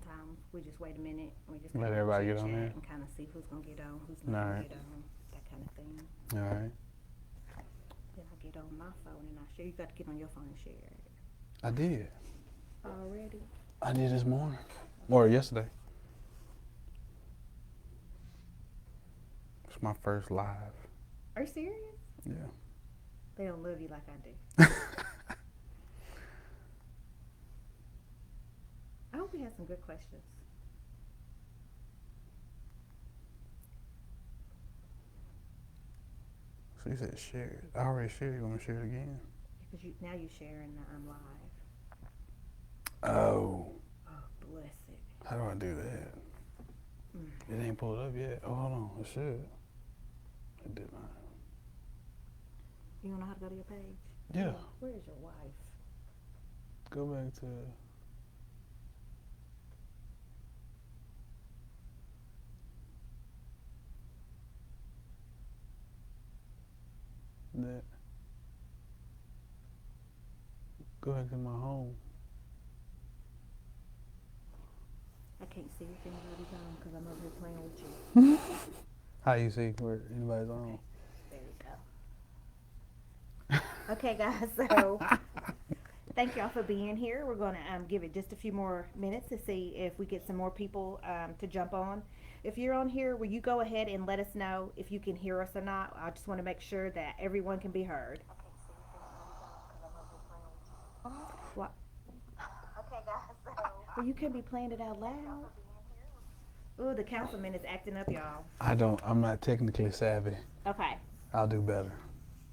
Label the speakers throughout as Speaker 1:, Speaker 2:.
Speaker 1: sometimes we just wait a minute. We just
Speaker 2: Let
Speaker 1: kind of
Speaker 2: everybody
Speaker 1: chit
Speaker 2: get on
Speaker 1: chat
Speaker 2: there.
Speaker 1: and kind of see who's gonna get on, who's
Speaker 2: All
Speaker 1: not gonna
Speaker 2: right.
Speaker 1: get on, that kind of thing.
Speaker 2: All right.
Speaker 1: Then I get on my phone and I share. You got to get on your phone and share it.
Speaker 2: I did.
Speaker 1: Already?
Speaker 2: I did this morning. Or yesterday. It's my first live.
Speaker 1: Are you serious?
Speaker 2: Yeah.
Speaker 1: They don't love you like I do. I hope we had some good questions.
Speaker 2: So you said share it. I already shared it. You want me to share it again?
Speaker 1: Because now you're sharing the I'm live.
Speaker 2: Oh.
Speaker 1: Oh, bless it.
Speaker 2: How do I do that? It ain't pulled up yet. Oh, hold on. It should. It did not.
Speaker 1: You don't know how to go to your page?
Speaker 2: Yeah.
Speaker 1: Where is your wife?
Speaker 2: Go back to. That. Go back to my home.
Speaker 1: I can't see if anybody's on because I'm over here playing with you.
Speaker 2: How you see where anybody's on?
Speaker 1: There you go. Okay, guys, so thank y'all for being here. We're going to give it just a few more minutes to see if we get some more people to jump on. If you're on here, will you go ahead and let us know if you can hear us or not? I just want to make sure that everyone can be heard. What? Okay, guys, so. Well, you can be playing it out loud. Ooh, the councilman is acting up, y'all.
Speaker 2: I'm not technically savvy.
Speaker 1: Okay.
Speaker 2: I'll do better.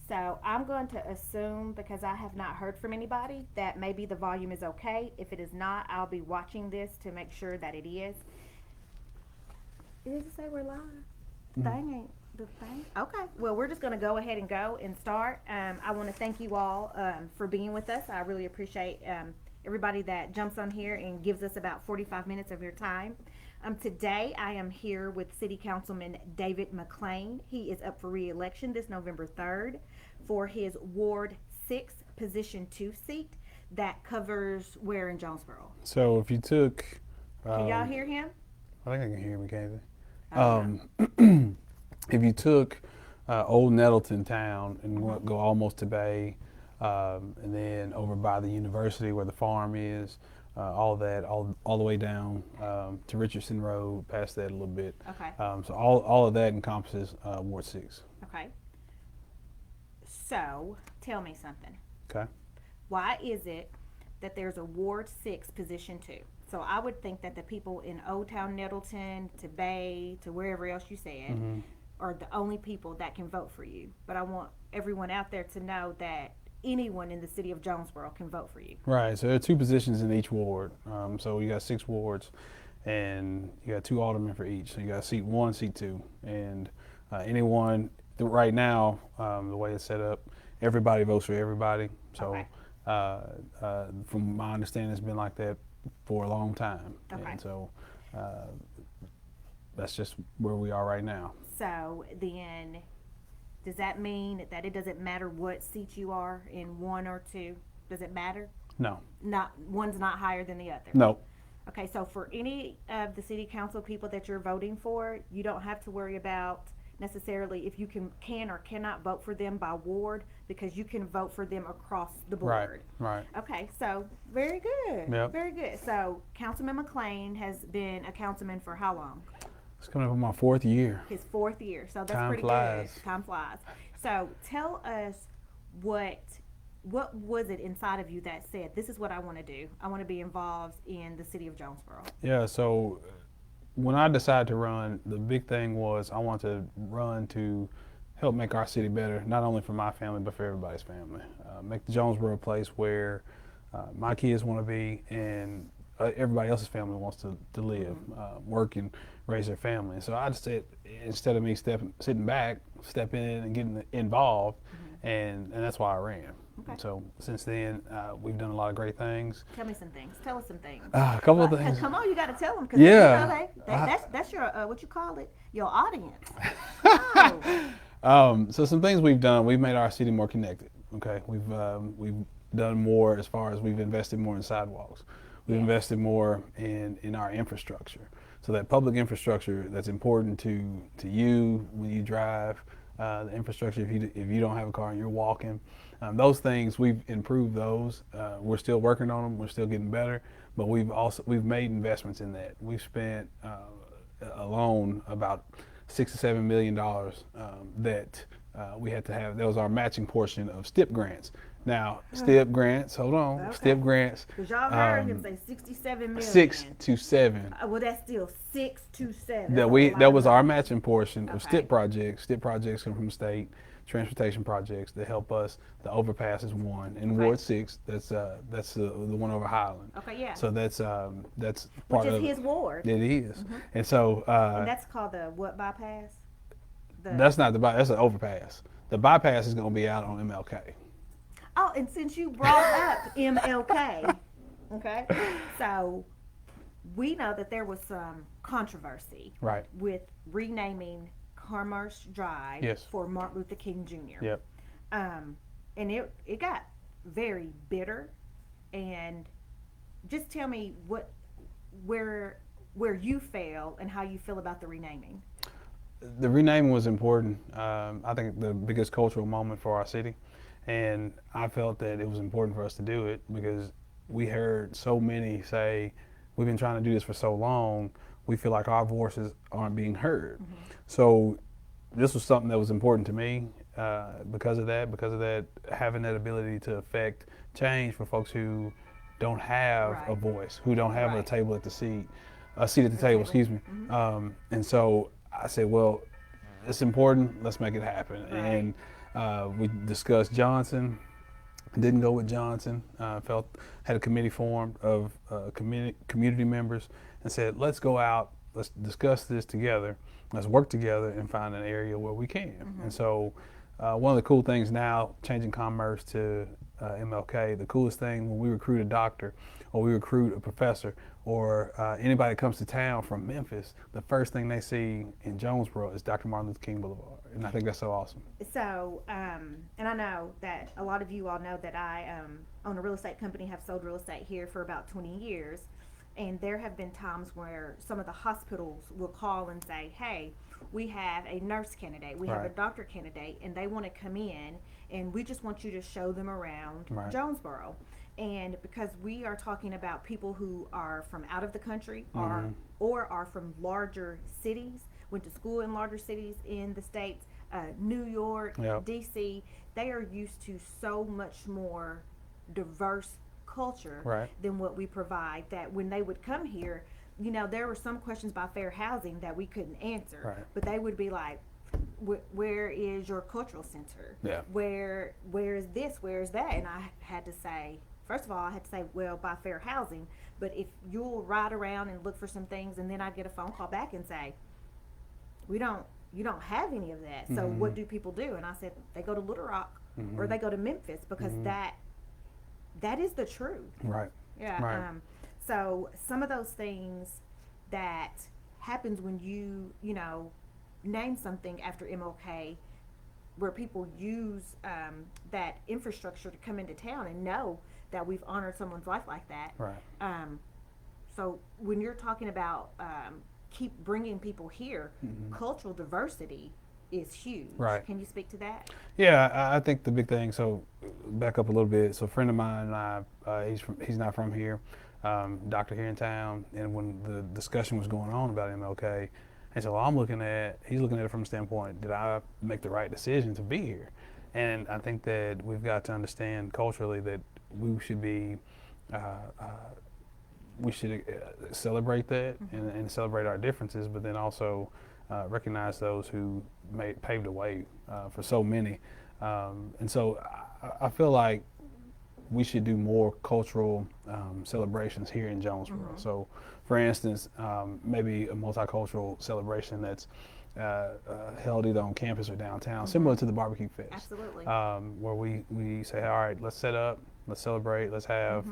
Speaker 1: So I'm going to assume, because I have not heard from anybody, that maybe the volume is okay. If it is not, I'll be watching this to make sure that it is. Does it say we're live? The thing? Okay. Well, we're just going to go ahead and go and start. I want to thank you all for being with us. I really appreciate everybody that jumps on here and gives us about 45 minutes of your time. Today, I am here with City Councilman David McClain. He is up for re-election this November 3rd for his Ward 6 Position 2 seat that covers where in Jonesboro.
Speaker 2: So if you took...
Speaker 1: Can y'all hear him?
Speaker 2: I think I can hear Mackenzie.
Speaker 1: Uh-huh.
Speaker 2: If you took Old Nettleton town and go almost to Bay, and then over by the university where the farm is, all that, all the way down to Richardson Road, past that a little bit.
Speaker 1: Okay.
Speaker 2: So all of that encompasses Ward 6.
Speaker 1: Okay. So, tell me something.
Speaker 2: Okay.
Speaker 1: Why is it that there's a Ward 6 Position 2? So I would think that the people in Old Town Nettleton to Bay to wherever else you said are the only people that can vote for you. But I want everyone out there to know that anyone in the city of Jonesboro can vote for you.
Speaker 2: Right. So there are 2 positions in each ward. So you got 6 wards, and you got 2 aldermen for each. So you got seat 1, seat 2, and anyone. Right now, the way it's set up, everybody votes for everybody. So from my understanding, it's been like that for a long time.
Speaker 1: Okay.
Speaker 2: And so that's just where we are right now.
Speaker 1: So then, does that mean that it doesn't matter what seat you are in 1 or 2? Does it matter?
Speaker 2: No.
Speaker 1: One's not higher than the other?
Speaker 2: No.
Speaker 1: Okay, so for any of the city council people that you're voting for, you don't have to worry about necessarily if you can or cannot vote for them by ward, because you can vote for them across the board.
Speaker 2: Right.
Speaker 1: Okay, so very good.
Speaker 2: Yep.
Speaker 1: Very good. So Councilman McClain has been a councilman for how long?
Speaker 2: It's coming up on my 4th year.
Speaker 1: His 4th year. So that's
Speaker 2: Time
Speaker 1: pretty
Speaker 2: flies.
Speaker 1: good. Time flies. So tell us what was it inside of you that said, this is what I want to do. I want to be involved in the city of Jonesboro.
Speaker 2: Yeah, so when I decided to run, the big thing was I wanted to run to help make our city better, not only for my family, but for everybody's family. Make the Jonesboro a place where my kids want to be and everybody else's family wants to live, work and raise their family. And so I just said, instead of me sitting back, step in and getting involved, and that's why I ran.
Speaker 1: Okay.
Speaker 2: So since then, we've done a lot of great things.
Speaker 1: Tell me some things. Tell us some things.
Speaker 2: A couple of things.
Speaker 1: Come on, you got to tell them. Cause
Speaker 2: Yeah.
Speaker 1: That's your, what you call it, your audience.
Speaker 2: So some things we've done, we've made our city more connected. Okay, we've done more as far as we've invested more in sidewalks. We've
Speaker 1: Yes.
Speaker 2: invested more in our infrastructure. So that public infrastructure that's important to you when you drive, the infrastructure if you don't have a car and you're walking, those things we've improved those. We're still working on them. We're still getting better, but we've made investments in that. We've spent alone about $6 to $7 million that we had to have. That was our matching portion of STIP grants. Now, STIP grants, hold on,
Speaker 1: Okay.
Speaker 2: STIP grants.
Speaker 1: Because y'all heard him say 67 million.
Speaker 2: 6 to 7.
Speaker 1: Well, that's still 6 to 7.
Speaker 2: That was our matching portion of
Speaker 1: Okay.
Speaker 2: STIP projects. STIP projects come from the state, transportation projects that help us. The overpass is one in
Speaker 1: Okay.
Speaker 2: Ward 6. That's the one over Highland.
Speaker 1: Okay, yeah.
Speaker 2: So that's
Speaker 1: Which
Speaker 2: part
Speaker 1: is
Speaker 2: of
Speaker 1: his ward.
Speaker 2: it is, and so
Speaker 1: And that's called the what bypass?
Speaker 2: that's not the that's an overpass. The bypass is going to be out on MLK.
Speaker 1: Oh, and since you brought up MLK, okay, so we know that there was some controversy
Speaker 2: Right.
Speaker 1: with renaming Commerce Drive
Speaker 2: Yes.
Speaker 1: for Martin Luther King Jr.
Speaker 2: Yep.
Speaker 1: And it got very bitter. And just tell me where you feel and how you feel about the renaming.
Speaker 2: The renaming was important. I think the biggest cultural moment for our city, and I felt that it was important for us to do it because we heard so many say, "We've been trying to do this for so long. We feel like our voices aren't being heard." So this was something that was important to me because of that, having that ability to affect change for folks who don't have a
Speaker 1: Right.
Speaker 2: voice, who don't have a
Speaker 1: Right.
Speaker 2: table at the seat, a seat at the table, excuse me. And so I said, well, it's important. Let's make it happen.
Speaker 1: Right.
Speaker 2: And we discussed Johnson. Didn't go with Johnson. Had a committee formed of community members and said, let's go out. Let's discuss this together. Let's work together and find an area where we can. And so one of the cool things now, changing commerce to MLK, the coolest thing when we recruit a doctor or we recruit a professor or anybody that comes to town from Memphis, the first thing they see in Jonesboro is Dr. Martin Luther King Boulevard. And I think that's so awesome.
Speaker 1: So, and I know that a lot of you all know that I own a real estate company, have sold real estate here for about 20 years. And there have been times where some of the hospitals will call and say, hey, we have a nurse candidate, we have a
Speaker 2: Right.
Speaker 1: doctor candidate, and they want to come in, and we just want you to show them around
Speaker 2: Right.
Speaker 1: Jonesboro. And because we are talking about people who are from out of the country or are from larger cities, went to school in larger cities in the States, New York,
Speaker 2: Yep.
Speaker 1: DC, they are used to so much more diverse culture
Speaker 2: Right.
Speaker 1: than what we provide, that when they would come here, you know, there were some questions about fair housing that we couldn't answer.
Speaker 2: Right.
Speaker 1: But they would be like, where is your cultural center?
Speaker 2: Yeah.
Speaker 1: Where is this? Where is that? And I had to say, first of all, I had to say, well, by fair housing, but if you'll ride around and look for some things, and then I'd get a phone call back and say, you don't have any of that. So what do people do? And I said, they go to Little Rock or they go to Memphis, because that is the truth.
Speaker 2: Right.
Speaker 1: Yeah.
Speaker 2: Right.
Speaker 1: So some of those things that happens when you know, name something after MLK, where people use that infrastructure to come into town and know that we've honored someone's life like that.
Speaker 2: Right.
Speaker 1: So when you're talking about keep bringing people here, cultural diversity is huge.
Speaker 2: Right.
Speaker 1: Can you speak to that?
Speaker 2: Yeah, I think the big thing. So, back up a little bit. So, a friend of mine and I, he's not from here, doctor here in town. And when the discussion was going on about MLK, he said, "Well, he's looking at it from the standpoint, did I make the right decision to be here?" And I think that we've got to understand culturally that we should be, celebrate that and celebrate our differences, but then also recognize those who paved the way for so many. And so I feel like we should do more cultural celebrations here in Jonesboro. So, for instance, maybe a multicultural celebration that's held either on campus or downtown, similar to the Barbecue Fest.
Speaker 1: Absolutely.
Speaker 2: Where we say, all right, let's set up, let's celebrate, let's have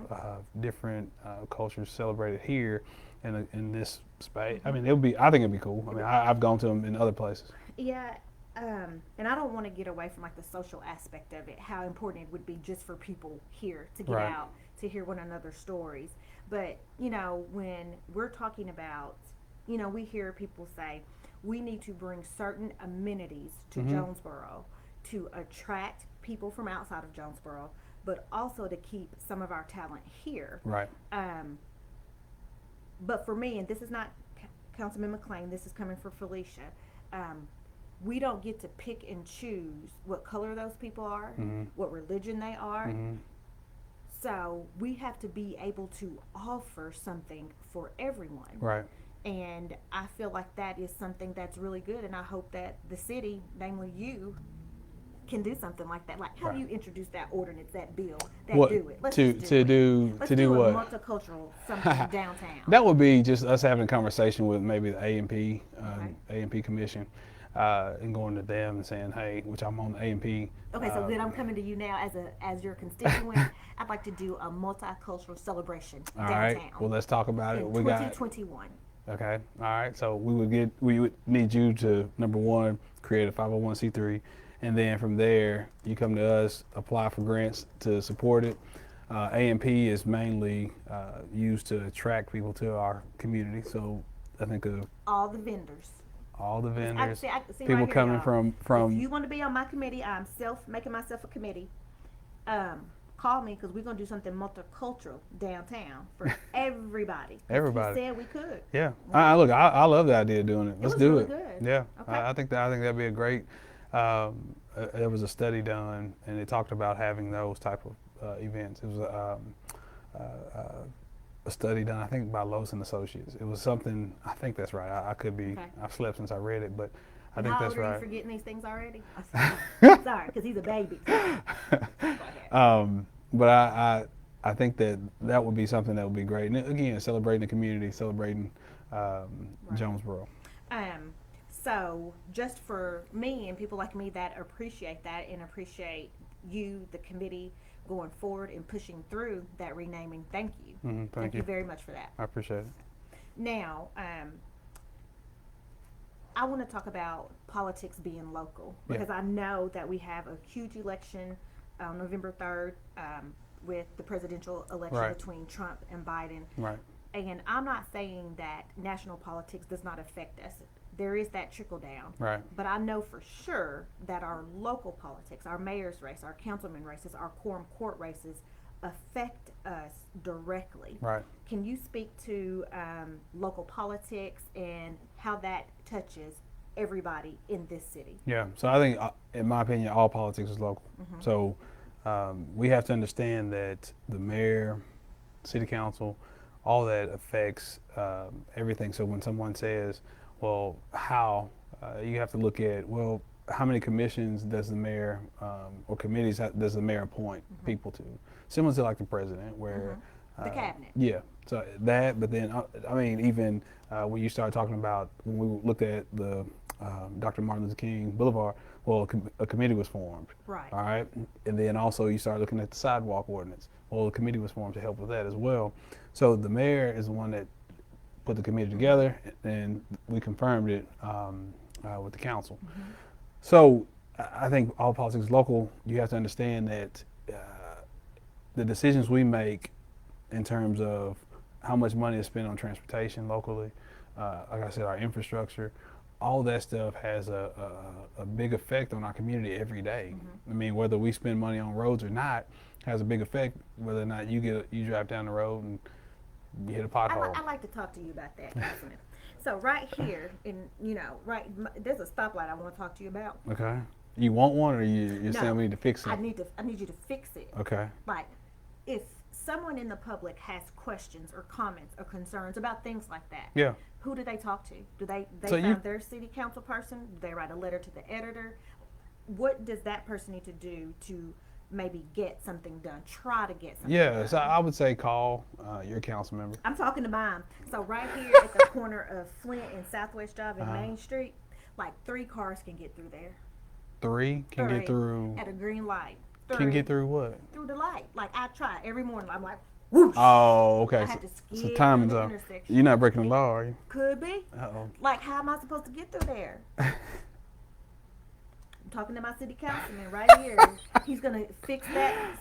Speaker 2: different cultures celebrated here in this space. I mean, I think it'd be cool. I mean, I've gone to them in other places.
Speaker 1: Yeah, and I don't want to get away from like the social aspect of it, how important it would be just for people here to get
Speaker 2: Right.
Speaker 1: out, to hear one another's stories. But, when we're talking about, we hear people say, we need to bring certain amenities to Jonesboro to attract people from outside of Jonesboro, but also to keep some of our talent here.
Speaker 2: Right.
Speaker 1: But for me, and this is not Councilman McClain, this is coming from Felicia, we don't get to pick and choose what color those people are, what religion they are. So we have to be able to offer something for everyone.
Speaker 2: Right.
Speaker 1: And I feel like that is something that's really good, and I hope that the city, namely you, can do something like that. Like, how do you introduce that ordinance, that bill, that do it? Let's
Speaker 2: to do
Speaker 1: a
Speaker 2: what?
Speaker 1: multicultural something downtown.
Speaker 2: That would be just us having a conversation with maybe the A&P, A&P Commission, and going to them and saying, hey, which I'm on the A&P.
Speaker 1: Okay, so then I'm coming to you now as your constituent. I'd like to do a multicultural celebration
Speaker 2: All
Speaker 1: downtown.
Speaker 2: right. Well, let's talk about it.
Speaker 1: In
Speaker 2: We
Speaker 1: 2021.
Speaker 2: Okay. All right. So we would need you to, number one, create a 501c3, and then from there you come to us, apply for grants to support it. A&P is mainly used to attract people to our community. So I think of
Speaker 1: all the vendors, I see
Speaker 2: people
Speaker 1: right here,
Speaker 2: coming
Speaker 1: y'all.
Speaker 2: from.
Speaker 1: If you want to be on my committee, I'm making myself a committee. Call me, because we're gonna do something multicultural downtown for everybody.
Speaker 2: Everybody.
Speaker 1: We said we could.
Speaker 2: Yeah. I love the idea of doing it. Let's do
Speaker 1: really
Speaker 2: it.
Speaker 1: Good.
Speaker 2: Yeah.
Speaker 1: Okay.
Speaker 2: I think that'd be a great. There was a study done, and it talked about having those type of events. It was a study done, I think, by Lowe's and Associates. It was something. I think that's right. I could be. Okay. I've slept since I read it, but I think that's right.
Speaker 1: How old are you forgetting these things already? Sorry, because he's a baby.
Speaker 2: But I think that would be something that would be great. And again, celebrating the community, celebrating Jonesboro.
Speaker 1: So just for me and people like me that appreciate that and appreciate you, the committee, going forward and pushing through that renaming, thank you. Thank you very much for that.
Speaker 2: I appreciate it.
Speaker 1: Now, I want to talk about politics being local, because I know that we have a huge election on November 3rd with the presidential election between Trump and Biden.
Speaker 2: Right.
Speaker 1: And I'm not saying that national politics does not affect us. There is that trickle down.
Speaker 2: Right.
Speaker 1: But I know for sure that our local politics, our mayor's race, our councilman races, our quorum court races affect us directly.
Speaker 2: Right.
Speaker 1: Can you speak to local politics and how that touches everybody in this city?
Speaker 2: Yeah. So I think, in my opinion, all politics is local. So we have to understand that the mayor, city council, all that affects everything. So when someone says, well, how, you have to look at, well, how many commissions does the mayor or committees does the mayor appoint people to? Similar to like the president, where
Speaker 1: the cabinet.
Speaker 2: Yeah, so that. But then I mean, even when you start talking about, when we looked at the Dr. Martin Luther King Boulevard, well, a committee was formed.
Speaker 1: Right.
Speaker 2: All right, and then also you start looking at the sidewalk ordinance. Well, a committee was formed to help with that as well. So the mayor is the one that put the committee together, and we confirmed it with the council. So I think all politics is local. You have to understand that the decisions we make in terms of how much money is spent on transportation locally, like I said, our infrastructure, all that stuff has a big effect on our community every day. I mean, whether we spend money on roads or not has a big effect, whether or not you drive down the road and you hit a pothole.
Speaker 1: I'd like to talk to you about that, Councilman. So right here, there's a stoplight I want to talk to you about.
Speaker 2: Okay. You want one, or you're saying we need to fix it?
Speaker 1: I need you to fix it.
Speaker 2: Okay.
Speaker 1: Like, if someone in the public has questions or comments or concerns about things like that, who do they talk to? Do they find their city council person? Do they write a letter to the editor? What does that person need to do to maybe get something done? Try to get something done.
Speaker 2: So I would say call your council member.
Speaker 1: I'm talking to mine. So right here at the corner of Flint and Southwest Drive and Main Street, like 3 cars can get through there.
Speaker 2: 3 can get through
Speaker 1: at a green light.
Speaker 2: 3 can get through what?
Speaker 1: Through the light. Like, I try every morning. I'm like, whoosh.
Speaker 2: Oh, okay.
Speaker 1: I have to skid
Speaker 2: so timing's up. You're not breaking the law, are you?
Speaker 1: Could be.
Speaker 2: Uh-oh.
Speaker 1: Like, how am I supposed to get through there? I'm talking to my city councilman right here. He's gonna fix that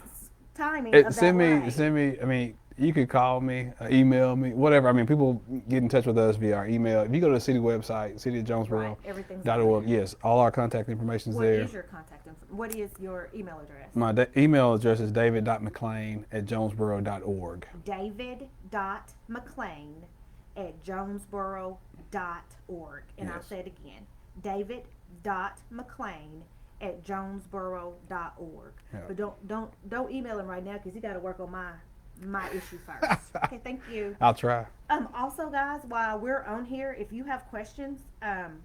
Speaker 1: timing of that light.
Speaker 2: Send me. I mean, You could call me, email me, whatever. I mean, people get in touch with us via our email. If you go to the city website,
Speaker 1: Right, everything's
Speaker 2: cityofjonesboro.org,
Speaker 1: on there.
Speaker 2: yes, all our contact information is
Speaker 1: What
Speaker 2: there.
Speaker 1: is your contact info? What is your email address?
Speaker 2: My email address is david.mcclain@jonesboro.org.
Speaker 1: david.mcclain@jonesboro.org. And I'll
Speaker 2: Yes.
Speaker 1: say it again. david.mcclain@jonesboro.org.
Speaker 2: Yeah.
Speaker 1: But don't email him right now because you got to work on my issue first. Okay, thank you.
Speaker 2: I'll try.
Speaker 1: Also, guys, while we're on here, if you have questions,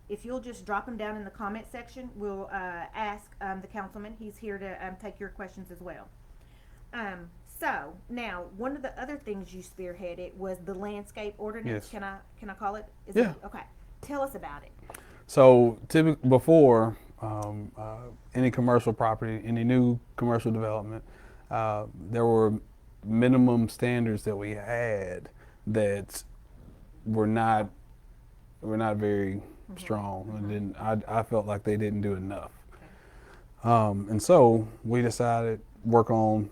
Speaker 1: if you'll just drop them down in the comment section, we'll ask the councilman. He's here to take your questions as well. So now, one of the other things you spearheaded was the landscape ordinance.
Speaker 2: Yes.
Speaker 1: Can I call it?
Speaker 2: Yeah.
Speaker 1: Okay. Tell us about it.
Speaker 2: So typically before any commercial property, any new commercial development, there were minimum standards that we had that were not very strong, and I felt like they didn't do enough.
Speaker 1: Okay.
Speaker 2: And so we decided work on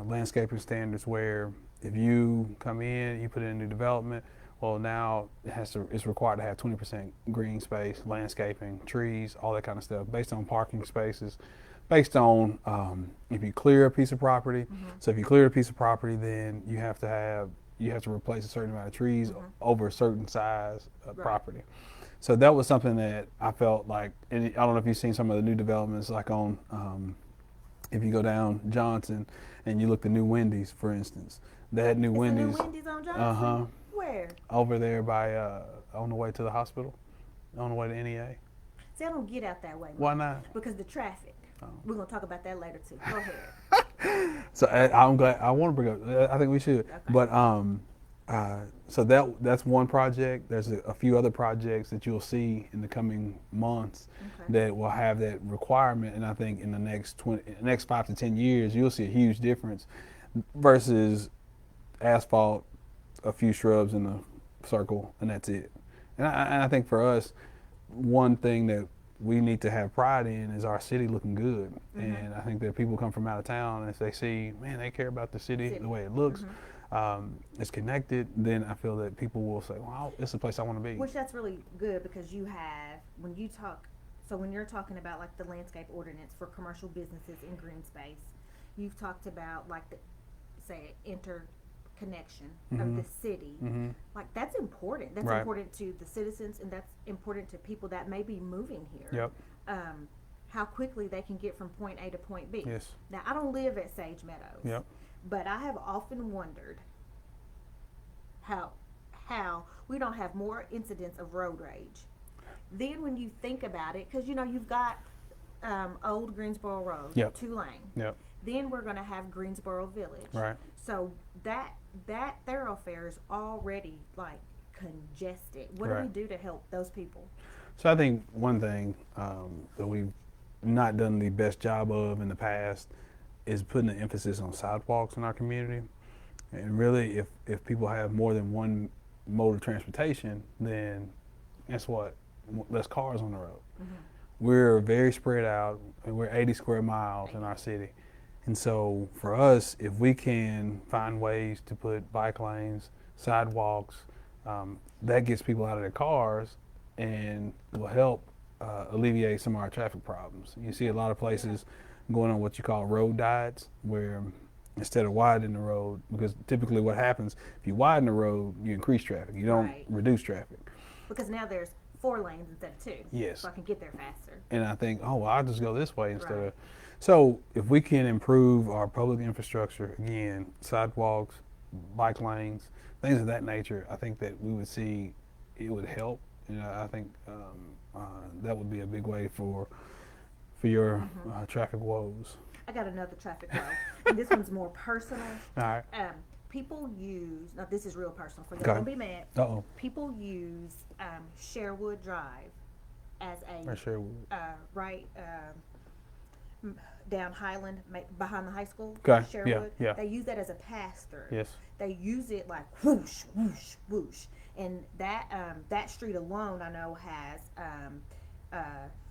Speaker 2: landscaping standards where if you come in, you put in a new development, well now it's required to have 20% green space, landscaping, trees, all that kind of stuff, based on parking spaces, based on if you clear a piece of property. So if you clear a piece of property, then you have to replace a certain amount of trees over a certain size of property. So that was something that I felt like, and I don't know if you've seen some of the new developments, like on, if you go down Johnson and you look at new Wendy's, for instance, that new Wendy's.
Speaker 1: New Wendy's on Johnson? Where?
Speaker 2: Over there by, on the way to the hospital, on the way to NEA.
Speaker 1: See, I don't get out that way.
Speaker 2: Why not?
Speaker 1: Because the traffic. We're going to talk about that later too. Go ahead.
Speaker 2: So I'm glad, I want to bring up, I think we should,
Speaker 1: Okay.
Speaker 2: but so that's one project. There's a few other projects that you'll see in the coming months that will have that requirement, and I think in the next 5 to 10 years you'll see a huge difference versus asphalt, a few shrubs in the circle, and that's it. And I think for us, one thing that we need to have pride in is our city looking good. And I think that people come from out of town, and if they see, man, they care about the city, the way it looks, it's connected, then I feel that people will say, well, it's the place I want to be.
Speaker 1: Which that's really good, because you have, when you're talking about like the landscape ordinance for commercial businesses in green space, you've talked about like the, say, interconnection of the city. Like that's important. That's important to the citizens, and that's important to people that may be moving here. How quickly they can get from point A to point B.
Speaker 2: Yes.
Speaker 1: Now, I don't live at Sage Meadows. But I have often wondered how we don't have more incidents of road rage. Then when you think about it, because you've got Old Greensboro Road, 2-lane. Then we're going to have Greensboro Village.
Speaker 2: Right.
Speaker 1: So that thoroughfare is already like congested. What do we do to help those people?
Speaker 2: So I think one thing that we've not done the best job of in the past is putting an emphasis on sidewalks in our community. And really, if people have more than one mode of transportation, then guess what? Less cars on the road. We're very spread out, and we're 80 square miles in our city. And so for us, if we can find ways to put bike lanes, sidewalks, that gets people out of their cars and will help alleviate some of our traffic problems. You see a lot of places going on what you call road diets, where instead of widening the road, because typically what happens, if you widen the road, you increase traffic. You don't reduce traffic.
Speaker 1: Because now there's 4 lanes instead of 2.
Speaker 2: Yes.
Speaker 1: So I can get there faster.
Speaker 2: And I think, oh, well, I'll just go this way instead of. So if we can improve our public infrastructure, again, sidewalks, bike lanes, things of that nature, I think that we would see it would help. And I think that would be a big way for your traffic woes.
Speaker 1: I got another traffic woe, and this one's more personal.
Speaker 2: All right.
Speaker 1: People use, now this is real personal, for y'all,
Speaker 2: Okay.
Speaker 1: don't be mad.
Speaker 2: Uh-oh.
Speaker 1: People use Sherwood Drive as a, down Highland, behind the high school.
Speaker 2: Okay.
Speaker 1: Sherwood.
Speaker 2: Yeah.
Speaker 1: They use that as a pass-through.
Speaker 2: Yes.
Speaker 1: They use it like whoosh, whoosh, whoosh. And that street alone, I know, has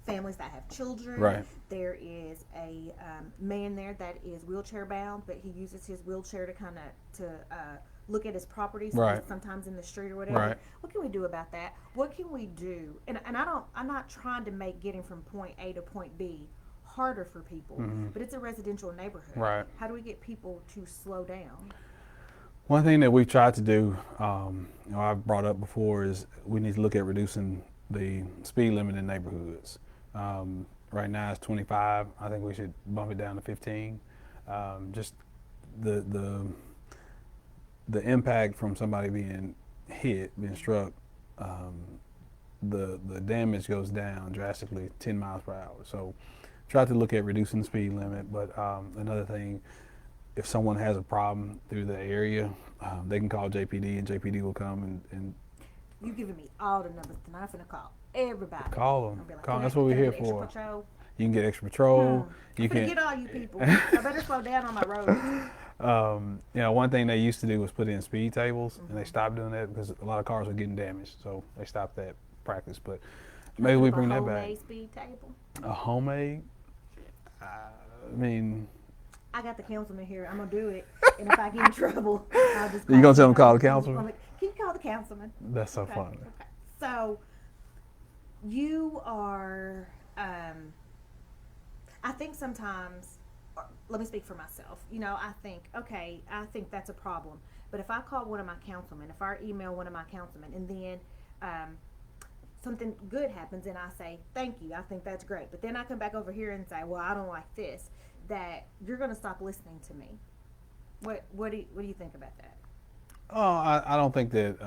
Speaker 1: families that have children.
Speaker 2: Right.
Speaker 1: There is a man there that is wheelchair bound, but he uses his wheelchair to kind of look at his property,
Speaker 2: Right.
Speaker 1: sometimes in the street or whatever.
Speaker 2: Right.
Speaker 1: What can we do about that? What can we do? And I'm not trying to make getting from point A to point B harder for people, but it's a residential neighborhood.
Speaker 2: Right.
Speaker 1: How do we get people to slow down?
Speaker 2: One thing that we've tried to do, I've brought up before, is we need to look at reducing the speed limit in neighborhoods. Right now it's 25. I think we should bump it down to 15. Just the impact from somebody being hit, being struck, the damage goes down drastically 10 miles per hour. So try to look at reducing the speed limit. But another thing, if someone has a problem through the area, they can call JPD, and JPD will come and
Speaker 1: You giving me all the numbers tonight. I'm finna call everybody.
Speaker 2: call them.
Speaker 1: Like,
Speaker 2: Call. That's what we're here for.
Speaker 1: Patrol?
Speaker 2: You can get extra patrol. You
Speaker 1: I'm
Speaker 2: can
Speaker 1: get all you people. I better slow down on my road.
Speaker 2: one thing they used to do was put in speed tables, and they stopped doing that because a lot of cars were getting damaged. So they stopped that practice. But maybe we bring that back.
Speaker 1: A homemade speed table.
Speaker 2: A homemade? I mean,
Speaker 1: I got the councilman here. I'm gonna do it, and if I get in trouble, I'll just.
Speaker 2: You gonna tell him to call the councilman?
Speaker 1: Can you call the councilman?
Speaker 2: That's so funny.
Speaker 1: Okay. So, you are. I think sometimes. Let me speak for myself. I think that's a problem. But if I call one of my councilmen, if I email one of my councilmen, and then something good happens, and I say thank you, I think that's great. But then I come back over here and say, well, I don't like this. That you're going to stop listening to me. What do you think about that?
Speaker 2: Oh, I don't think that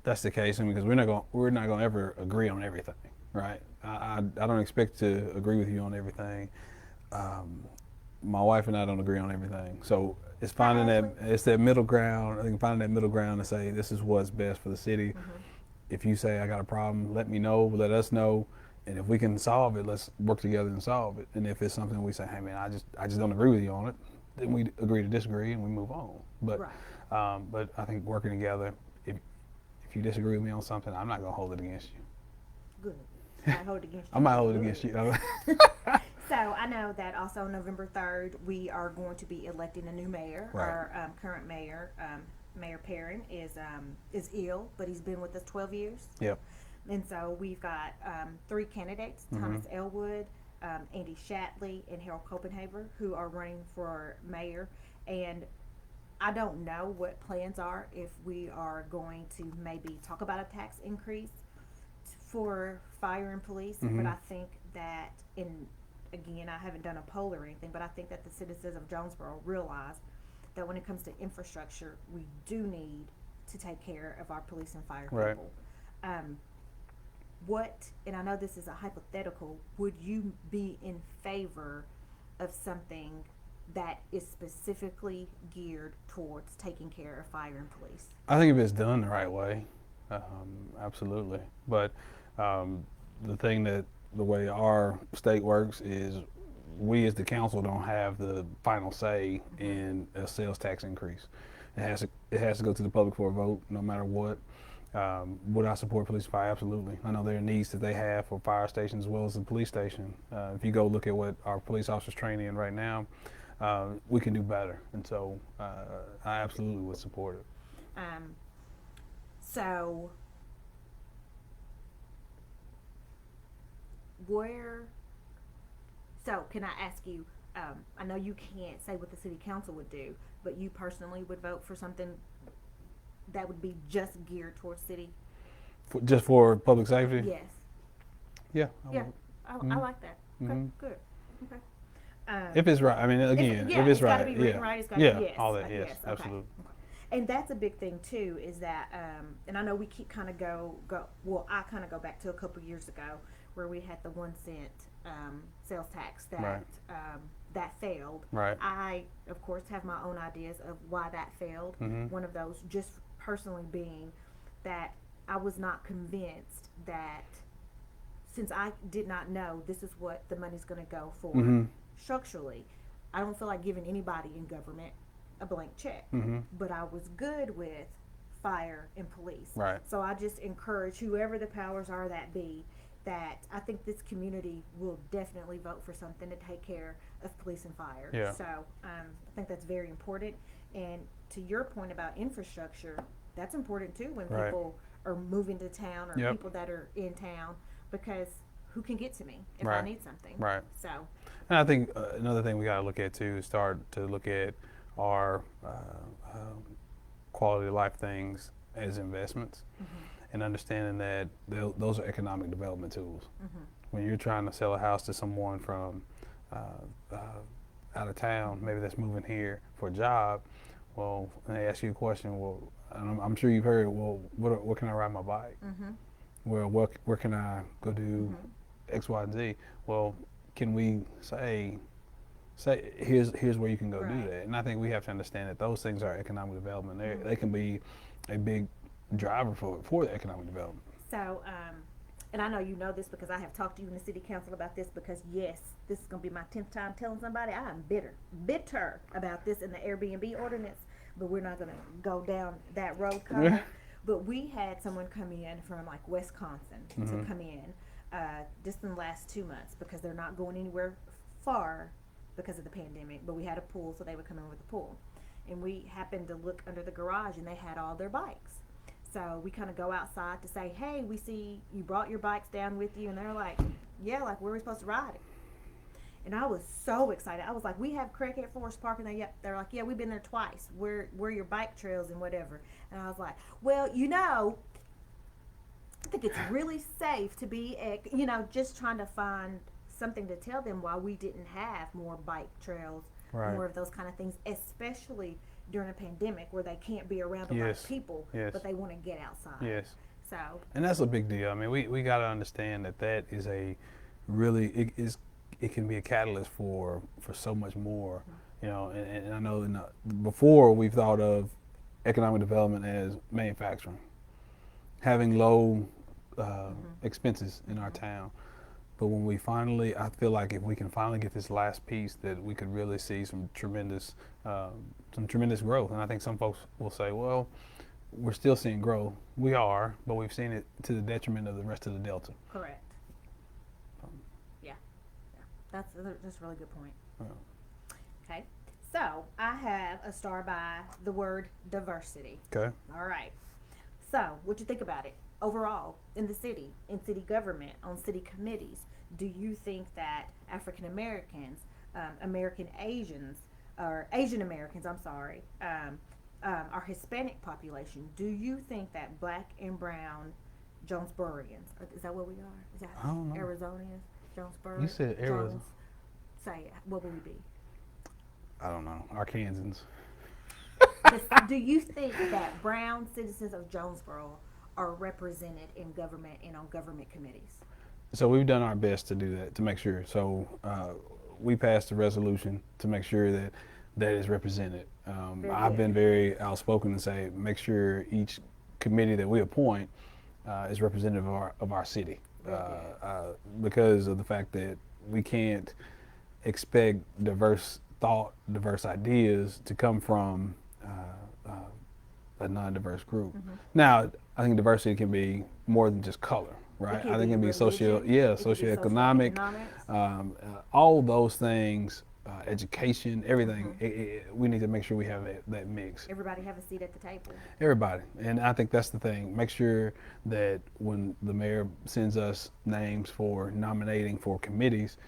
Speaker 2: that's the case, because we're not going to ever agree on everything, right? I don't expect to agree with you on everything. My wife and I don't agree on everything, so it's finding that middle ground. I think finding that middle ground to say this is what's best for the city. If you say I got a problem, let me know, let us know. And if we can solve it, let's work together and solve it. And if it's something we say, hey man, I just don't agree with you on it, then we agree to disagree and we move on. But but I think working together, if you disagree with me on something, I'm not gonna hold it against you.
Speaker 1: Good. I hold it against you.
Speaker 2: I might hold it against you.
Speaker 1: So I know that also November 3rd, we are going to be electing a new mayor.
Speaker 2: Right.
Speaker 1: Our current mayor, Mayor Perrin, is ill, but he's been with us 12 years.
Speaker 2: Yep.
Speaker 1: And so we've got 3 candidates, Thomas Elwood, Andy Shatley, and Harold Copenhaver, who are running for mayor. And I don't know what plans are, if we are going to maybe talk about a tax increase for fire and police. But I think that, again, I haven't done a poll or anything, but I think that the citizens of Jonesboro realize that when it comes to infrastructure, we do need to take care of our police and fire
Speaker 2: Right.
Speaker 1: people. And I know this is a hypothetical, would you be in favor of something that is specifically geared towards taking care of fire and police?
Speaker 2: I think if it's done the right way, absolutely. But the way our state works is we as the council don't have the final say in a sales tax increase. It has to go to the public for a vote, no matter what. Would I support police and fire? Absolutely. I know there are needs that they have for fire stations as well as the police station. If you go look at what our police officers train in right now, we can do better. And so I absolutely would support it.
Speaker 1: So can I ask you, I know you can't say what the city council would do, but you personally would vote for something that would be just geared towards city?
Speaker 2: Just for public safety?
Speaker 1: Yes.
Speaker 2: Yeah.
Speaker 1: I like that. Okay, good. Okay.
Speaker 2: If it's right, I mean, again, if it's right,
Speaker 1: gotta be written right. It's gotta
Speaker 2: yeah,
Speaker 1: be, yes,
Speaker 2: all that, yes,
Speaker 1: okay.
Speaker 2: absolutely.
Speaker 1: And that's a big thing too, is that, and I know we keep kind of I kind of go back to a couple years ago where we had the 1 cent sales tax that that failed.
Speaker 2: Right.
Speaker 1: I, of course, have my own ideas of why that failed. One of those, just personally, being that I was not convinced that, since I did not know this is what the money's going to go for structurally, I don't feel like giving anybody in government a blank check. But I was good with fire and police.
Speaker 2: Right.
Speaker 1: So I just encourage whoever the powers are that be, that I think this community will definitely vote for something to take care of police and fire.
Speaker 2: Yeah.
Speaker 1: So I think that's very important. And to your point about infrastructure, that's important too when
Speaker 2: Right.
Speaker 1: people are moving to town or
Speaker 2: Yep.
Speaker 1: people that are in town, because who can get to me if I
Speaker 2: Right.
Speaker 1: need something?
Speaker 2: Right.
Speaker 1: So,
Speaker 2: And I think another thing we got to look at too is start to look at our quality of life things as investments, and understanding that those are economic development tools. When you're trying to sell a house to someone from uh, uh, out of town, maybe that's moving here for a job, well, and they ask you a question, well, and I'm sure you've heard, well, what can I ride my bike? Well, where can I go do X, Y, and Z? Well, can we say here's where you can go do
Speaker 1: Right.
Speaker 2: that? And I think we have to understand that those things are economic development. They can be a big driver for the economic development.
Speaker 1: So, and I know you know this because I have talked to you in the city council about this, because yes, this is going to be my 10th time telling somebody I am bitter about this in the Airbnb ordinance, but we're not going to go down that road, Colin. But we had someone come in from like Wisconsin to come in just in the last 2 months, because they're not going anywhere far because of the pandemic, but we had a pool, so they would come in with a pool. And we happened to look under the garage and they had all their bikes. So we kind of go outside to say, hey, we see you brought your bikes down with you. And they're like, yeah, like, where are we supposed to ride it? And I was so excited. I was like, we have Craighead Forest Park. And they're like, yeah, we've been there twice. Where are your bike trails and whatever? And I was like, well, I think it's really safe to be, just trying to find something to tell them why we didn't have more bike trails,
Speaker 2: Right.
Speaker 1: more of those kind of things, especially during a pandemic where they can't be around a lot
Speaker 2: Yes.
Speaker 1: of people,
Speaker 2: Yes.
Speaker 1: but they want to get outside.
Speaker 2: Yes.
Speaker 1: So,
Speaker 2: And that's a big deal. I mean, we got to understand that is a really it can be a catalyst for so much more, And I know before we've thought of economic development as manufacturing, having low expenses in our town. But when I feel like if we can finally get this last piece, that we could really see some tremendous growth. And I think some folks will say, well, we're still seeing growth. We are, but we've seen it to the detriment of the rest of the Delta.
Speaker 1: correct. Yeah. That's a really good point. Okay. So, I have a star by the word diversity.
Speaker 2: Okay.
Speaker 1: All right. So, what you think about it? Overall, in the city, in city government, on city committees, do you think that African Americans, American Asians, or Asian Americans, I'm sorry, our Hispanic population, do you think that black and brown Jonesborians, is that what we are? Is that
Speaker 2: I don't know.
Speaker 1: Arizonians? Jonesboro?
Speaker 2: You said Arizona.
Speaker 1: Jones? Say it. What would we be?
Speaker 2: I don't know. Arkansans.
Speaker 1: Do you think that brown citizens of Jonesboro are represented in government and on government committees?
Speaker 2: So we've done our best to do that, to make sure. So we passed a resolution to make sure that is represented. I've been very outspoken and say, make sure each committee that we appoint is representative of our city, because of the fact that we can't expect diverse thought, diverse ideas to come from a non-diverse group. Now, I think diversity can be more than just color, right? I think it can be socioeconomic, all those things, education, everything. We need to make sure we have that mix.
Speaker 1: Everybody have a seat at the table.
Speaker 2: Everybody, and I think that's the thing. Make sure that when the mayor sends us names for nominating for committees,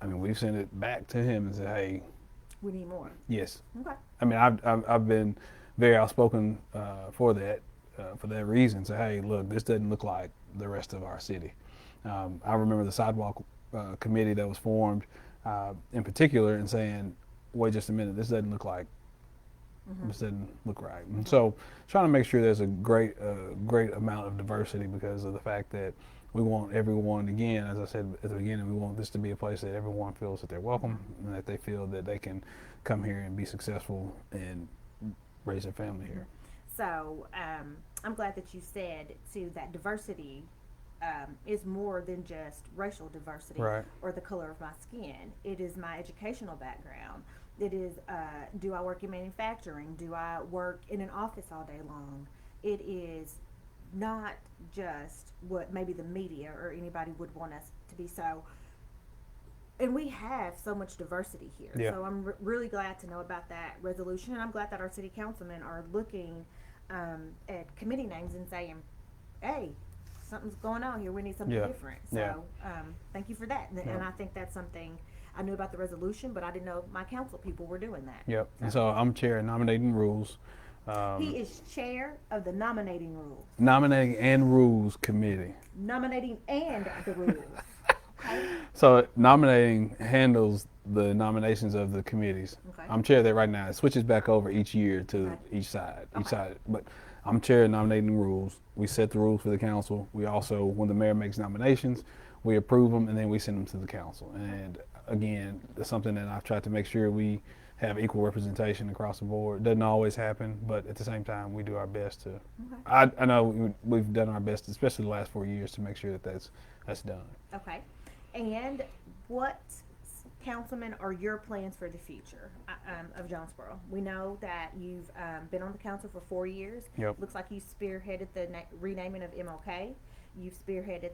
Speaker 2: I mean, we send it back to him and say, hey,
Speaker 1: we need more.
Speaker 2: Yes.
Speaker 1: Okay.
Speaker 2: I mean, I've been very outspoken for that reason. Say, hey, look, this doesn't look like the rest of our city. I remember the sidewalk committee that was formed in particular, and saying, wait just a minute, this doesn't look like, this doesn't look right. And so, trying to make sure there's a great amount of diversity, because of the fact that we want everyone, again, as I said at the beginning, we want this to be a place that everyone feels that they're welcome, and that they feel that they can come here and be successful and raise their family here.
Speaker 1: So I'm glad that you said too that diversity is more than just racial diversity,
Speaker 2: Right.
Speaker 1: or the color of my skin. It is my educational background. It is do I work in manufacturing? Do I work in an office all day long? It is not just what maybe the media or anybody would want us to be. So, and we have so much diversity here.
Speaker 2: Yeah.
Speaker 1: So I'm really glad to know about that resolution, and I'm glad that our city councilmen are looking at committee names and saying, "Hey, something's going on here. We need something
Speaker 2: Yeah.
Speaker 1: different."
Speaker 2: Yeah.
Speaker 1: So thank you for that. And,
Speaker 2: Yeah.
Speaker 1: and I think that's something I knew about the resolution, but I didn't know my council people were doing that.
Speaker 2: Yep. And so I'm chair of nominating rules.
Speaker 1: He is chair of the nominating rules,
Speaker 2: Nominating and Rules Committee.
Speaker 1: nominating and the rules. Okay.
Speaker 2: So nominating handles the nominations of the committees.
Speaker 1: Okay.
Speaker 2: I'm chair of that right now. It switches back over each year to
Speaker 1: Okay.
Speaker 2: each side.
Speaker 1: Okay.
Speaker 2: Each side. But I'm chair of nominating rules. We set the rules for the council. We also, when the mayor makes nominations, we approve them and then we send them to the council. And again, that's something that I've tried to make sure we have equal representation across the board. Doesn't always happen, but at the same time, we do our best to.
Speaker 1: Okay.
Speaker 2: I know we've done our best, especially the last 4 years, to make sure that that's done.
Speaker 1: Okay. And what, councilman, are your plans for the future of Jonesboro? We know that you've been on the council for 4 years.
Speaker 2: Yep.
Speaker 1: Looks like you spearheaded the renaming of MLK. You've spearheaded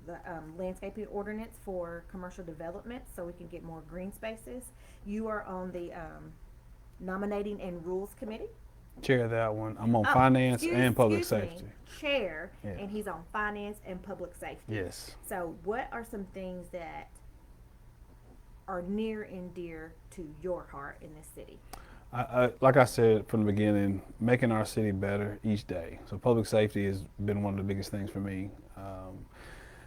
Speaker 1: the landscaping ordinance for commercial development so we can get more green spaces. You are on the nominating and rules committee.
Speaker 2: Chair of that one. I'm on
Speaker 1: Oh,
Speaker 2: finance and public
Speaker 1: excuse me,
Speaker 2: safety.
Speaker 1: Chair,
Speaker 2: Yeah.
Speaker 1: and he's on finance and public safety.
Speaker 2: Yes.
Speaker 1: So what are some things that are near and dear to your heart in this city?
Speaker 2: Like I said from the beginning, making our city better each day. So public safety has been one of the biggest things for me.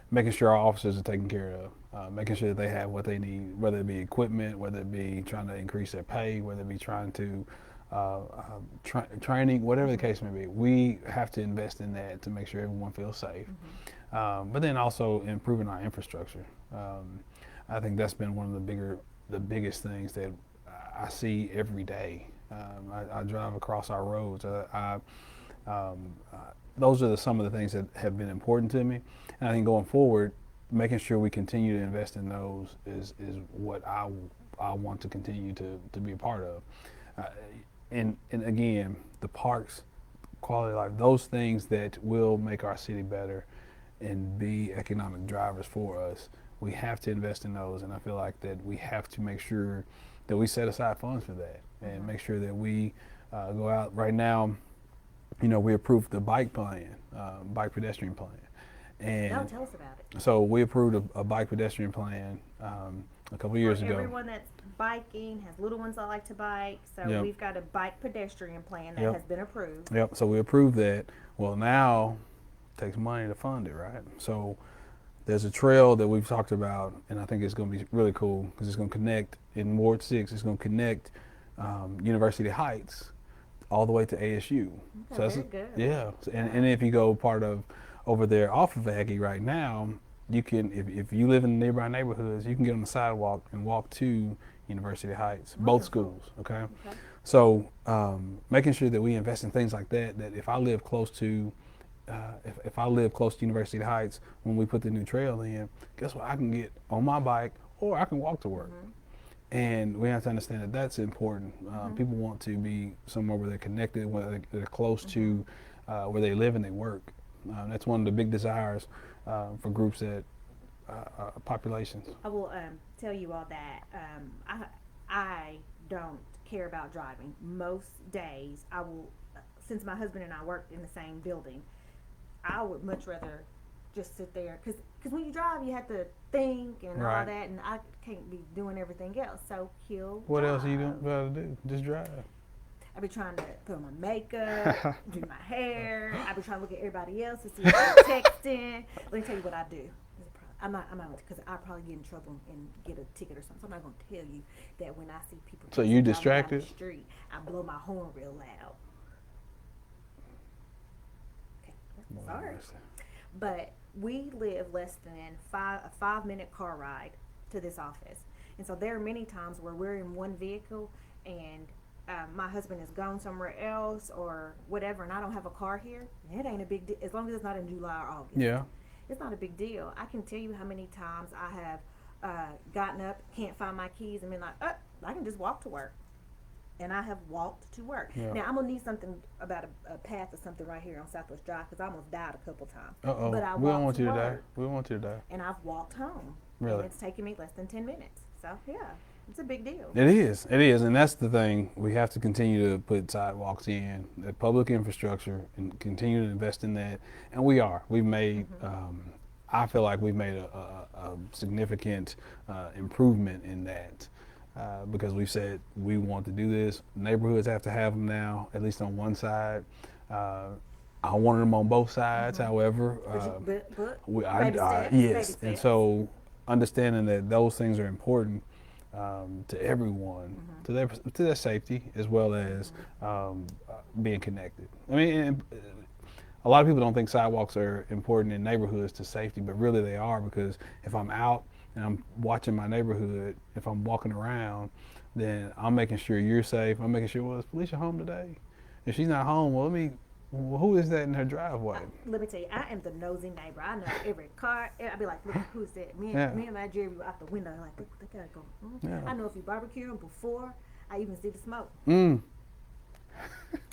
Speaker 2: Making sure our officers are taken care of, making sure that they have what they need, whether it be equipment, whether it be trying to increase their pay, whether it be trying to training, whatever the case may be. We have to invest in that to make sure everyone feels safe. But then also improving our infrastructure. I think that's been one of the biggest things that I see every day. I drive across our roads. Those are some of the things that have been important to me. And I think going forward, making sure we continue to invest in those is what I want to continue to be a part of. And again, the parks, quality of life, those things that will make our city better and be economic drivers for us, we have to invest in those. And I feel like that we have to make sure that we set aside funds for that and make sure that we go out. Right now, we approved the bike plan, bike pedestrian plan. And
Speaker 1: No, tell us about it.
Speaker 2: so we approved a bike pedestrian plan a couple years ago.
Speaker 1: Everyone that's biking has little ones that like to bike, so
Speaker 2: Yep.
Speaker 1: we've got a bike pedestrian plan that
Speaker 2: Yep.
Speaker 1: has been approved.
Speaker 2: Yep. So we approved that. Well, now it takes money to fund it, right? So there's a trail that we've talked about, and I think it's going to be really cool because it's going to connect in Ward 6. It's going to connect University Heights all the way to ASU.
Speaker 1: Okay,
Speaker 2: that's
Speaker 1: very good.
Speaker 2: Yeah. And if you go part of over there off of Aggie right now, you can, if you live in the nearby neighborhoods, you can get on the sidewalk and walk to University Heights, both schools. Okay. So making sure that we invest in things like that. That if I live close to if I live close to University Heights, when we put the new trail in, guess what? I can get on my bike or I can walk to work. And we have to understand that that's important. People want to be somewhere where they're connected, where they're close to where they live and they work. That's one of the big desires for groups that populations.
Speaker 1: I will tell you all that I don't care about driving. Most days I will, since my husband and I worked in the same building, I would much rather just sit there because when you drive you have to think and all
Speaker 2: Right.
Speaker 1: that, and I can't be doing everything else. So he'll
Speaker 2: What else are you
Speaker 1: drive.
Speaker 2: going to do? Just drive.
Speaker 1: I be trying to put on my makeup, do my hair. I be trying to look at everybody else to see if they're texting. Let me tell you what I do. I'm not because I'll probably get in trouble and get a ticket or something. So I'm not gonna tell you that when I see people.
Speaker 2: So you
Speaker 1: driving down
Speaker 2: distracted?
Speaker 1: the street, I blow my horn real loud. Okay, sorry, but we live less than a 5-minute car ride to this office, and so there are many times where we're in one vehicle and my husband is gone somewhere else or whatever, and I don't have a car here. It ain't a big deal as long as it's not in July or August.
Speaker 2: Yeah.
Speaker 1: It's not a big deal. I can tell you how many times I have gotten up, can't find my keys, and been like, I can just walk to work. and I have walked to work.
Speaker 2: Yeah.
Speaker 1: Now I'm gonna need something about a path or something right here on Southwest Drive because I almost died a couple times.
Speaker 2: Uh-oh.
Speaker 1: But I
Speaker 2: We don't
Speaker 1: walked
Speaker 2: want
Speaker 1: to
Speaker 2: you to die.
Speaker 1: work,
Speaker 2: We don't want you to die.
Speaker 1: and I've walked home.
Speaker 2: Really?
Speaker 1: And it's taken me less than 10 minutes. So yeah, it's a big deal.
Speaker 2: It is, and that's the thing. We have to continue to put sidewalks in, the public infrastructure, and continue to invest in that. And we are. We've made. I feel like we've made a significant improvement in that because we've said we want to do this. Neighborhoods have to have them now, at least on one side. I wanted them on both sides. However,
Speaker 1: But
Speaker 2: yes,
Speaker 1: baby steps, baby
Speaker 2: and
Speaker 1: steps.
Speaker 2: so understanding that those things are important to everyone, to their safety as well as being connected. I mean, a lot of people don't think sidewalks are important in neighborhoods to safety, but really they are, because if I'm out and I'm watching my neighborhood, if I'm walking around, then I'm making sure you're safe. I'm making sure, well, is Felicia home today? If she's not home, well, who is that in her driveway?
Speaker 1: Let me tell you, I am the nosy neighbor. I know every car. I'll be like, look, who's that? Me
Speaker 2: Yeah.
Speaker 1: and my Jerry were out the window, like, look, they gotta go.
Speaker 2: Yeah.
Speaker 1: I know if you barbecue them before I even see the smoke.
Speaker 2: Mm.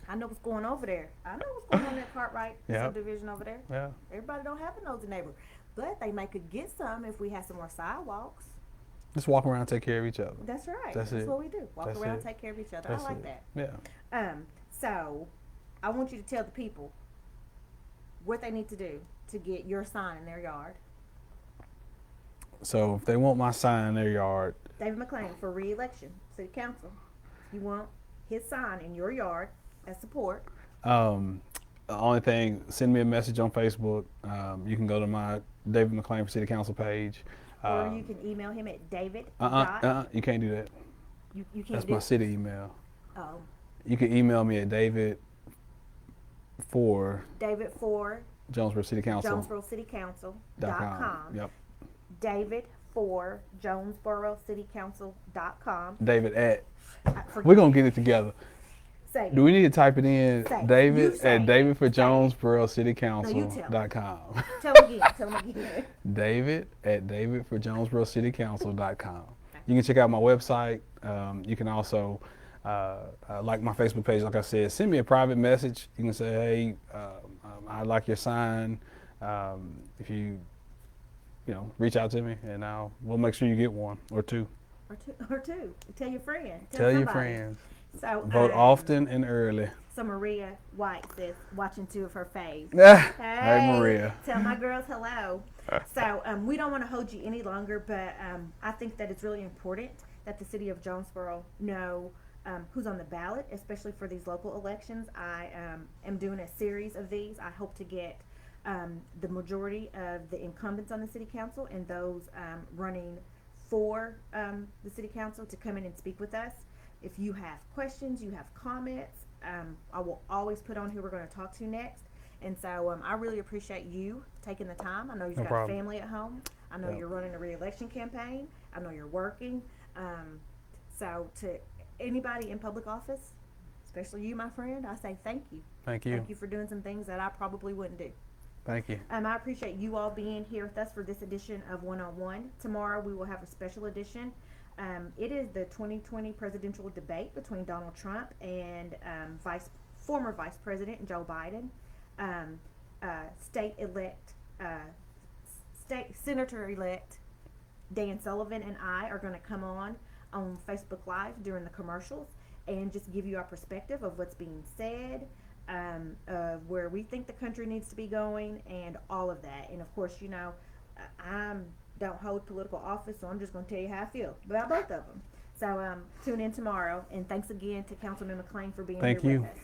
Speaker 1: I know what's going over there. I know what's going on in that Cartwright
Speaker 2: Yep.
Speaker 1: subdivision over there.
Speaker 2: Yeah.
Speaker 1: Everybody don't have a nosy neighbor, but they might could get some if we had some more sidewalks.
Speaker 2: Just walk around and take care of each other.
Speaker 1: That's right.
Speaker 2: That's it.
Speaker 1: what we do. Walk
Speaker 2: That's
Speaker 1: around,
Speaker 2: it.
Speaker 1: take care of each other.
Speaker 2: That's
Speaker 1: I like
Speaker 2: it.
Speaker 1: that.
Speaker 2: Yeah.
Speaker 1: So I want you to tell the people what they need to do to get your sign in their yard.
Speaker 2: So if they want my sign in their yard,
Speaker 1: David McClain for re-election, city council. You want his sign in your yard as support.
Speaker 2: the only thing, send me a message on Facebook. You can go to my David McClain for City Council page.
Speaker 1: Or you can email him at David.
Speaker 2: You can't do that.
Speaker 1: You can't
Speaker 2: That's
Speaker 1: do
Speaker 2: my city email.
Speaker 1: Oh,
Speaker 2: You can email me at David for
Speaker 1: Jonesboro
Speaker 2: City Council.com. Yep.
Speaker 1: David for JonesboroCityCouncil.com.
Speaker 2: David at. We're gonna get it together.
Speaker 1: Say it.
Speaker 2: Do we need to type it in?
Speaker 1: Say it.
Speaker 2: David
Speaker 1: You say
Speaker 2: at
Speaker 1: it.
Speaker 2: David for
Speaker 1: Say it.
Speaker 2: JonesboroCityCouncil.com.
Speaker 1: Tell him again.
Speaker 2: David at David for JonesboroCityCouncil.com. You can check out my website. You can also like my Facebook page. Like I said, send me a private message. You can say, hey, I like your sign. If you reach out to me, and we'll make sure you get one or two.
Speaker 1: Or two. Tell your friend.
Speaker 2: Tell your
Speaker 1: somebody.
Speaker 2: friends.
Speaker 1: So
Speaker 2: Vote often and early.
Speaker 1: So Maria White says, watching two of her faves.
Speaker 2: Hey, Maria.
Speaker 1: Tell my girls hello. So we don't want to hold you any longer, but I think that it's really important that the city of Jonesboro know who's on the ballot, especially for these local elections. I am doing a series of these. I hope to get the majority of the incumbents on the city council and those running for the city council to come in and speak with us. If you have questions, you have comments, I will always put on who we're going to talk to next. And so I really appreciate you taking the time. I know you've
Speaker 2: No
Speaker 1: got
Speaker 2: problem.
Speaker 1: family at home. I know
Speaker 2: Yep.
Speaker 1: you're running a re-election campaign. I know you're working. So to anybody in public office, especially you, my friend, I say thank you.
Speaker 2: Thank you.
Speaker 1: Thank you for doing some things that I probably wouldn't do.
Speaker 2: Thank you.
Speaker 1: I appreciate you all being here with us for this edition of One-on-One. Tomorrow we will have a special edition. It is the 2020 presidential debate between Donald Trump and former Vice President Joe Biden. Senator-elect Dan Sullivan and I are going to come on Facebook Live during the commercials and just give you our perspective of what's being said, of where we think the country needs to be going, and all of that. And of course, I don't hold political office, so I'm just going to tell you how I feel about both of them. So tune in tomorrow, and thanks again to Councilman McClain for being
Speaker 2: Thank
Speaker 1: here
Speaker 2: you.
Speaker 1: with us.